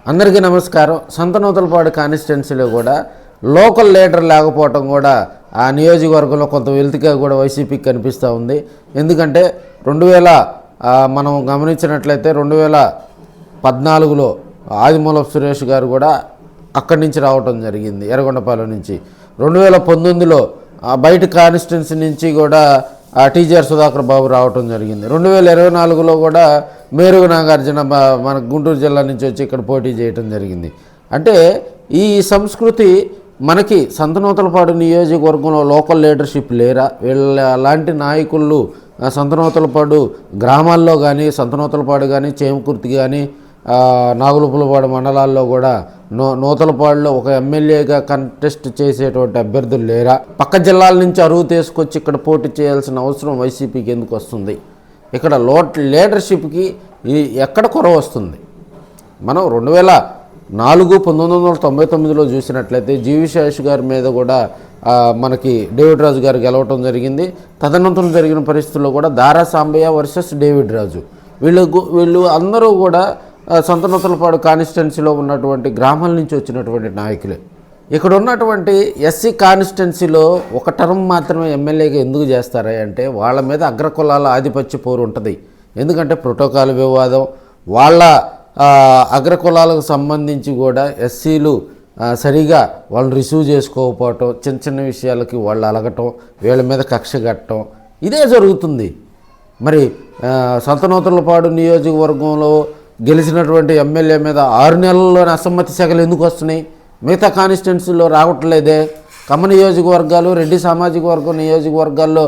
అందరికీ నమస్కారం. సంతనూతలపాడు కాన్స్టిట్యున్సీలో కూడా లోకల్ లీడర్ లేకపోవటం కూడా ఆ నియోజకవర్గంలో కొంత వెలితిగా కూడా వైసీపీకి కనిపిస్తూ ఉంది. ఎందుకంటే మనం గమనించినట్లయితే 2014లో ఆదిమూలపు సురేష్ గారు కూడా అక్కడి నుంచి రావటం జరిగింది, ఎర్రగొండపాలెం నుంచి. 2019లో బయట కాన్స్టిట్యున్సీ నుంచి కూడా టీజీఆర్ సుధాకర్ బాబు రావటం జరిగింది. 2024లో కూడా మేరుగు నాగార్జున మన గుంటూరు జిల్లా నుంచి వచ్చి ఇక్కడ పోటీ చేయటం జరిగింది. అంటే ఈ సంస్కృతి మనకి సంతనూతలపాడు నియోజకవర్గంలో లోకల్ లీడర్షిప్ లేరా? వీళ్ళ లాంటి నాయకులు సంతనూతలపాడు గ్రామాల్లో కానీ, సంతనూతలపాడు కానీ, చేమకుర్తి కానీ, నాగులుపులపాడు మండలాల్లో కూడా నూతలపాడులో ఒక ఎమ్మెల్యేగా కంటెస్ట్ చేసేటువంటి అభ్యర్థులు లేరా? పక్క జిల్లాల నుంచి అరువు తీసుకొచ్చి ఇక్కడ పోటీ చేయాల్సిన అవసరం వైసీపీకి ఎందుకు వస్తుంది? ఇక్కడ లీడర్షిప్కి ఎక్కడ కొరవ వస్తుంది? మనం 1999లో చూసినట్లయితే జీవిశేష్ గారి మీద కూడా మనకి డేవిడ్ రాజు గారు గెలవటం జరిగింది. తదనంతరం జరిగిన పరిస్థితుల్లో కూడా దారా సాంబయ్య వర్సెస్ డేవిడ్ రాజు, వీళ్ళు అందరూ కూడా సంతనూతలపాడు కాన్స్టిట్యున్సీలో ఉన్నటువంటి గ్రామాల నుంచి వచ్చినటువంటి నాయకులే. ఇక్కడ ఉన్నటువంటి ఎస్సీ కాన్స్టిట్యున్సీలో ఒక టర్మ్ మాత్రమే ఎమ్మెల్యేగా ఎందుకు చేస్తారా అంటే వాళ్ళ మీద అగ్రకులాల ఆధిపత్య పోరు ఉంటుంది. ఎందుకంటే ప్రోటోకాల్ వివాదం, వాళ్ళ అగ్రకులాలకు సంబంధించి కూడా ఎస్సీలు సరిగా వాళ్ళని రిసీవ్ చేసుకోకపోవటం, చిన్న చిన్న విషయాలకి వాళ్ళు అలగటం, వీళ్ళ మీద కక్ష కట్టడం, ఇదే జరుగుతుంది. మరి సంతనూతలపాడు నియోజకవర్గంలో గెలిచినటువంటి ఎమ్మెల్యే మీద 6 నెలల్లోనే అసమ్మతి శాఖలు ఎందుకు వస్తున్నాయి? మిగతా కాన్స్టిట్యున్సీలో రావట్లేదే. కమ్మ నియోజకవర్గాలు, రెడ్డి సామాజిక వర్గం నియోజకవర్గాల్లో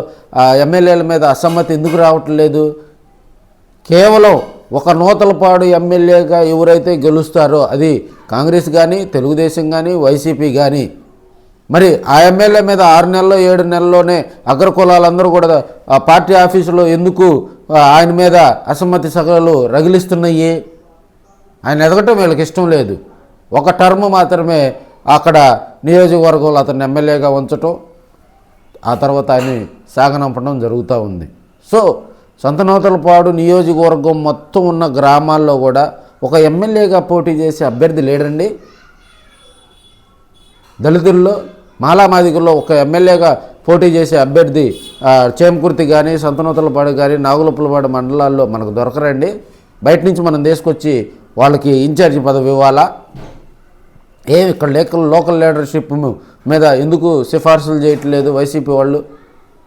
ఎమ్మెల్యేల మీద అసమ్మతి ఎందుకు రావట్లేదు? కేవలం ఒక నూతలపాడు ఎమ్మెల్యేగా ఎవరైతే గెలుస్తారో అది కాంగ్రెస్ కానీ, తెలుగుదేశం కానీ, వైసీపీ కానీ, మరి ఆ ఎమ్మెల్యే మీద 6 నెలల్లో 7 నెలల్లోనే అగ్రకులాలందరూ కూడా ఆ పార్టీ ఆఫీసులో ఎందుకు ఆయన మీద అసమ్మతి సగలు రగిలిస్తున్నాయి? ఆయన ఎదగటం వీళ్ళకి ఇష్టం లేదు. ఒక టర్మ్ మాత్రమే అక్కడ నియోజకవర్గంలో అతన్ని ఎమ్మెల్యేగా ఉంచటం, ఆ తర్వాత ఆయన సాగనంపడం జరుగుతూ ఉంది. సో సంతనూతలపాడు నియోజకవర్గం మొత్తం ఉన్న గ్రామాల్లో కూడా ఒక ఎమ్మెల్యేగా పోటీ చేసే అభ్యర్థి లేడండి. దళితుల్లో, మాలామాదిగుల్లో ఒక ఎమ్మెల్యేగా పోటీ చేసే అభ్యర్థి చేమకుర్తి కానీ, సంతనూతలపాడు కానీ, నాగులుపులపాడు మండలాల్లో మనకు దొరకరండి. బయట నుంచి మనం తీసుకొచ్చి వాళ్ళకి ఇన్ఛార్జి పదవి ఇవ్వాలా? ఇక్కడ లోకల్ లీడర్షిప్ మీద ఎందుకు సిఫార్సులు చేయట్లేదు వైసీపీ వాళ్ళు?